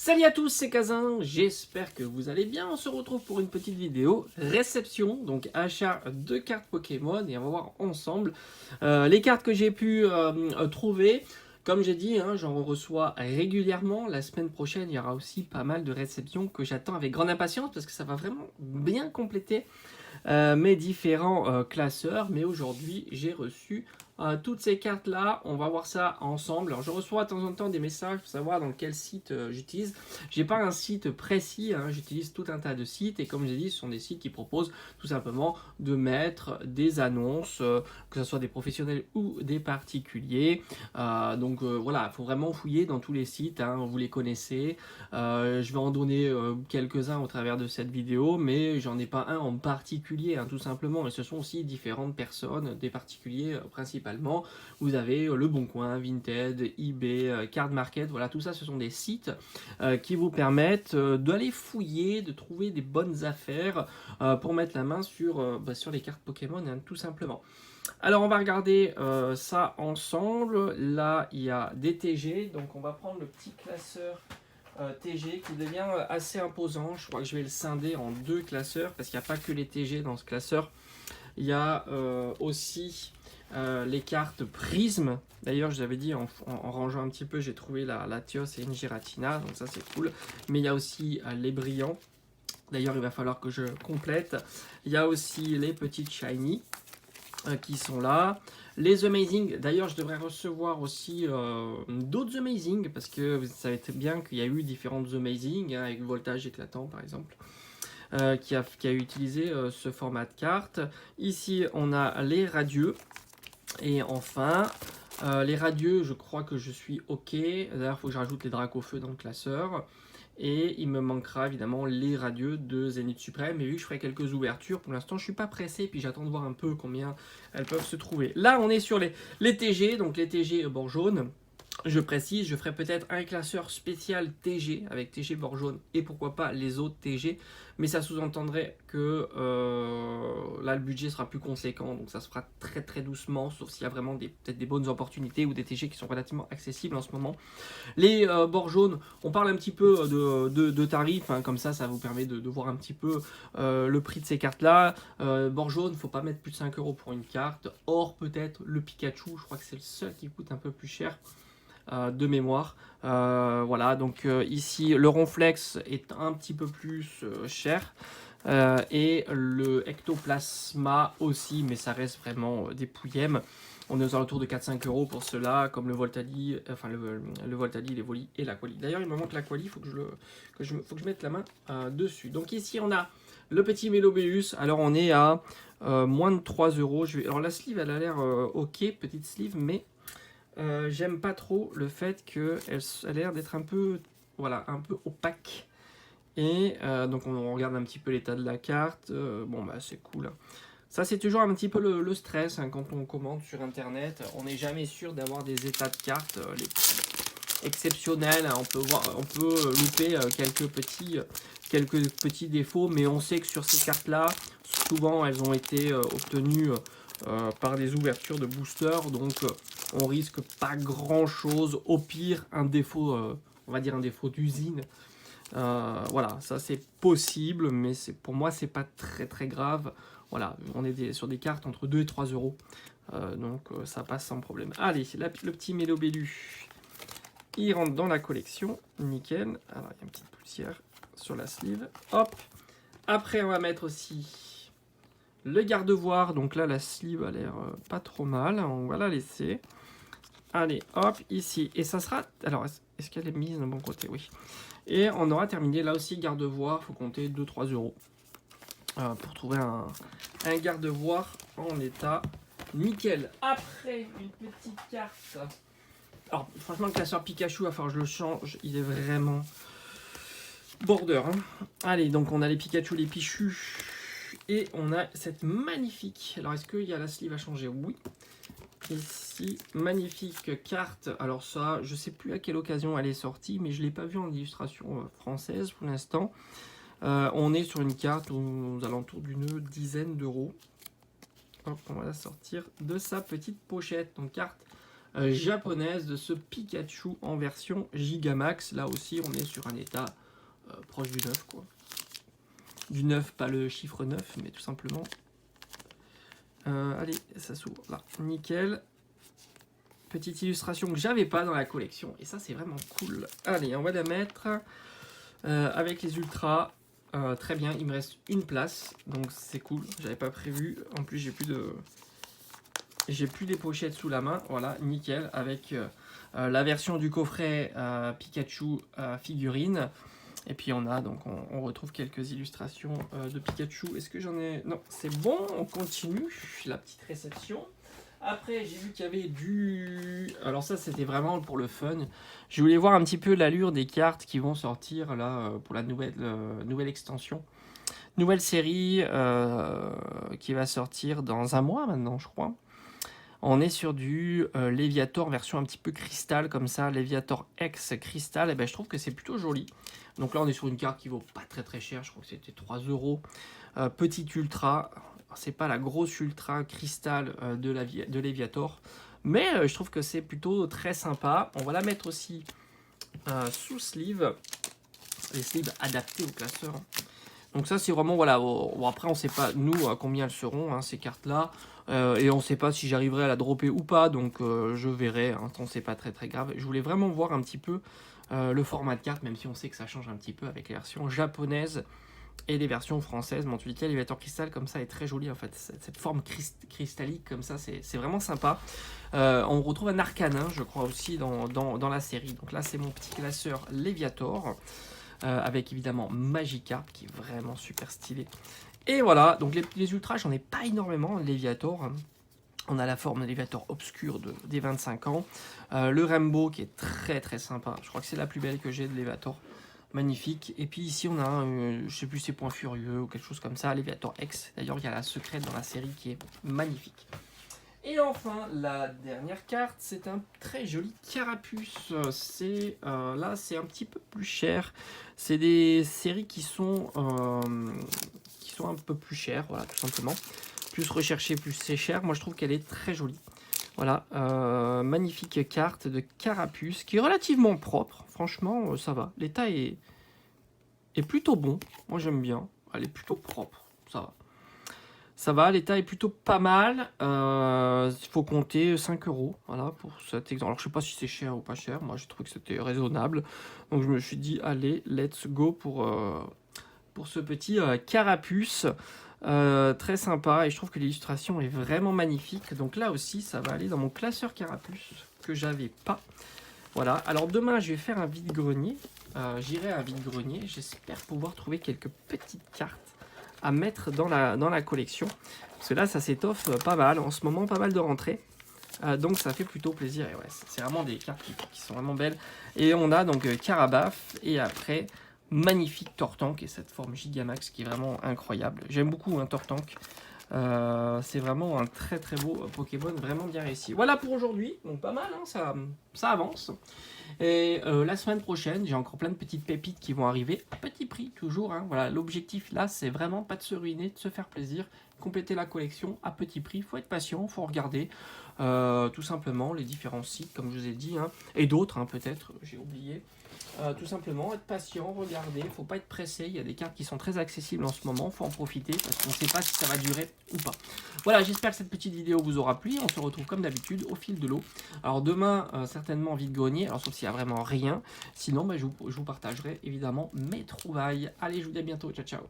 Salut à tous, c'est Kazin, j'espère que vous allez bien. On se retrouve pour une petite vidéo réception, donc achat de cartes Pokémon, et on va voir ensemble les cartes que j'ai pu trouver. Comme j'ai dit, hein, j'en reçois régulièrement. La semaine prochaine, il y aura aussi pas mal de réceptions que j'attends avec grande impatience parce que ça va vraiment bien compléter mes différents classeurs. Mais aujourd'hui, j'ai reçu toutes ces cartes là, on va voir ça ensemble. Alors je reçois de temps en temps des messages pour savoir dans quel site j'utilise. J'ai pas un site précis, hein, j'utilise tout un tas de sites et comme j'ai dit, ce sont des sites qui proposent tout simplement de mettre des annonces, que ce soit des professionnels ou des particuliers. Voilà, il faut vraiment fouiller dans tous les sites, hein, vous les connaissez. Je vais en donner quelques-uns au travers de cette vidéo, mais j'en ai pas un en particulier, hein, tout simplement. Et ce sont aussi différentes personnes, des particuliers principalement. Vous avez Le Bon Coin, Vinted, eBay, Card Market, voilà, tout ça, ce sont des sites qui vous permettent d'aller fouiller, de trouver des bonnes affaires pour mettre la main sur les cartes Pokémon, hein, tout simplement. Alors on va regarder ça ensemble. Là il y a des TG, donc on va prendre le petit classeur TG qui devient assez imposant. Je crois que je vais le scinder en deux classeurs parce qu'il n'y a pas que les TG dans ce classeur. Il y a aussi les cartes Prisme. D'ailleurs, je vous avais dit en rangeant un petit peu, j'ai trouvé la Latios et une Giratina, donc ça c'est cool. Mais il y a aussi les brillants. D'ailleurs, il va falloir que je complète. Il y a aussi les petites Shiny qui sont là. Les Amazing, d'ailleurs je devrais recevoir aussi d'autres Amazing parce que vous savez très bien qu'il y a eu différentes Amazing hein, avec Voltage éclatant par exemple qui a utilisé ce format de carte. Ici on a les radieux et enfin les radieux, je crois que je suis ok. D'ailleurs il faut que je rajoute les Dracofeu dans le classeur. Et il me manquera évidemment les radieux de Zénith Suprême. Et vu que je ferai quelques ouvertures, pour l'instant je suis pas pressé. Puis j'attends de voir un peu combien elles peuvent se trouver. Là on est sur les TG, donc les TG bord jaune. Je précise, je ferai peut-être un classeur spécial TG avec TG bord jaune et pourquoi pas les autres TG. Mais ça sous-entendrait que là le budget sera plus conséquent. Donc ça se fera très très doucement, sauf s'il y a vraiment peut-être des bonnes opportunités ou des TG qui sont relativement accessibles en ce moment. Les bords jaunes, on parle un petit peu de tarifs, hein, comme ça vous permet de voir un petit peu le prix de ces cartes-là. Bord jaune, il ne faut pas mettre plus de 5 € pour une carte. Or, peut-être le Pikachu, je crois que c'est le seul qui coûte un peu plus cher de mémoire. Voilà, donc ici, le Ronflex est un petit peu plus cher. Et le Ectoplasma aussi, mais ça reste vraiment des pouillèmes. On est aux alentours de 4-5 € pour cela, comme le Voltali, enfin le Voltali, les Voli et l'Aquali. D'ailleurs, il me manque l'Aquali, il faut que je mette la main dessus. Donc ici, on a le petit Mélobeus. Alors, on est à moins de 3 €. Alors, la sleeve, elle a l'air ok, petite sleeve, mais j'aime pas trop le fait qu'elle a l'air d'être un peu, voilà, un peu opaque. Et donc on regarde un petit peu l'état de la carte. Bon bah c'est cool. Ça c'est toujours un petit peu le stress hein, quand on commande sur internet. On n'est jamais sûr d'avoir des états de cartes exceptionnels. Hein. On peut louper quelques petits défauts, mais on sait que sur ces cartes là, souvent elles ont été obtenues par des ouvertures de boosters. Donc on risque pas grand chose. Au pire un défaut, on va dire un défaut d'usine. Voilà, ça c'est possible, mais pour moi c'est pas très très grave. Voilà, on est sur des cartes entre 2 et 3 €. Donc ça passe sans problème. Allez, le petit Mélobélu, il rentre dans la collection. Nickel. Alors il y a une petite poussière sur la sleeve. Hop. Après on va mettre aussi le garde-voir. Donc là la sleeve a l'air pas trop mal. On va la laisser. Allez, hop, ici. Et ça sera... Alors, est-ce qu'elle est mise de bon côté? Oui. Et on aura terminé. Là aussi, garde-voir, il faut compter 2-3 € pour trouver un garde-voir en état nickel. Après, une petite carte. Alors, franchement, le classeur Pikachu, il va falloir que je le change. Il est vraiment border. Hein. Allez, donc on a les Pikachu, les Pichus. Et on a cette magnifique... Alors, est-ce qu'il y a la sleeve à changer? Oui. Ici, magnifique carte. Alors ça, je sais plus à quelle occasion elle est sortie, mais je ne l'ai pas vue en illustration française pour l'instant. On est sur une carte aux alentours d'une dizaine d'euros. Hop, on va la sortir de sa petite pochette. Donc carte japonaise de ce Pikachu en version Gigamax. Là aussi, on est sur un état proche du 9, quoi. Du 9, pas le chiffre 9, mais tout simplement. Allez, ça s'ouvre là, nickel. Petite illustration que j'avais pas dans la collection, et ça c'est vraiment cool. Allez, on va la mettre avec les ultras. Très bien, il me reste une place, donc c'est cool. J'avais pas prévu. En plus, j'ai plus les pochettes sous la main. Voilà, nickel, avec la version du coffret Pikachu figurine. Et puis on a donc on retrouve quelques illustrations de Pikachu. Est-ce que j'en ai? Non, c'est bon, on continue la petite réception. Après, j'ai vu qu'il y avait du... Alors ça, c'était vraiment pour le fun. Je voulais voir un petit peu l'allure des cartes qui vont sortir là pour la nouvelle extension. Nouvelle série qui va sortir dans un mois maintenant, je crois. On est sur du Léviator version un petit peu cristal comme ça, Léviator X cristal. Et ben, je trouve que c'est plutôt joli. Donc là, on est sur une carte qui vaut pas très cher. Je crois que c'était 3 €. Petite ultra. C'est pas la grosse ultra cristal de Léviator. Mais je trouve que c'est plutôt très sympa. On va la mettre aussi sous sleeve. Les sleeves adaptés au classeur. Donc ça, c'est vraiment, voilà. Bon, après, on sait pas, nous, à combien elles seront, hein, ces cartes-là. Et on ne sait pas si j'arriverai à la dropper ou pas, donc je verrai, hein, c'est pas très grave. Je voulais vraiment voir un petit peu le format de carte, même si on sait que ça change un petit peu avec les versions japonaises et les versions françaises. Mais en tout cas, l'élévateur cristal comme ça est très joli en fait. Cette forme cristallique comme ça, c'est vraiment sympa. On retrouve un arcanin, je crois aussi dans la série. Donc là, c'est mon petit classeur Léviator. Avec évidemment Magikarp qui est vraiment super stylé. Et voilà, donc les ultras, j'en ai pas énormément. Léviator, on a la forme de Léviator obscure des 25 ans. Le Rainbow qui est très sympa. Je crois que c'est la plus belle que j'ai de Léviator. Magnifique. Et puis ici, on a, je sais plus, c'est Point Furieux ou quelque chose comme ça. Léviator X. D'ailleurs, il y a la secrète dans la série qui est magnifique. Et enfin, la dernière carte, c'est un très joli Carapuce. Là, c'est un petit peu plus cher. C'est des séries qui sont un peu plus chères, voilà, tout simplement. Plus recherchées, plus c'est cher. Moi, je trouve qu'elle est très jolie. Voilà, magnifique carte de Carapuce qui est relativement propre. Franchement, ça va. L'état est plutôt bon. Moi, j'aime bien. Elle est plutôt propre. Ça va. Ça va, l'état est plutôt pas mal. Il faut compter 5 €, voilà, pour cet exemple. Alors, je sais pas si c'est cher ou pas cher. Moi, j'ai trouvé que c'était raisonnable. Donc, je me suis dit, allez, let's go pour ce petit Carapuce. Très sympa. Et je trouve que l'illustration est vraiment magnifique. Donc, là aussi, ça va aller dans mon classeur Carapuce que j'avais pas. Voilà. Alors, demain, je vais faire un vide-grenier. J'irai à un vide-grenier. J'espère pouvoir trouver quelques petites cartes à mettre dans la collection. Parce que là, ça s'étoffe pas mal. En ce moment, pas mal de rentrées. Donc, ça fait plutôt plaisir. Et ouais, c'est vraiment des cartes qui sont vraiment belles. Et on a donc Carabaf. Et après, magnifique Tortank. Et cette forme Gigamax qui est vraiment incroyable. J'aime beaucoup un Tortank. C'est vraiment un très beau Pokémon. Vraiment bien réussi. Voilà pour aujourd'hui. Donc, pas mal, hein, ça avance. Et la semaine prochaine, j'ai encore plein de petites pépites qui vont arriver à petit prix, toujours. Hein. Voilà, l'objectif là, c'est vraiment pas de se ruiner, de se faire plaisir, compléter la collection à petit prix. Il faut être patient, il faut regarder tout simplement les différents sites, comme je vous ai dit, hein, et d'autres, hein, peut-être, j'ai oublié. Tout simplement, être patient, regarder, il ne faut pas être pressé. Il y a des cartes qui sont très accessibles en ce moment, il faut en profiter parce qu'on ne sait pas si ça va durer ou pas. Voilà, j'espère que cette petite vidéo vous aura plu. On se retrouve comme d'habitude au fil de l'eau. Alors demain, certainement vide-grenier, alors sauf s'il n'y a vraiment rien. Sinon, je vous partagerai évidemment mes trouvailles. Allez, je vous dis à bientôt, ciao ciao.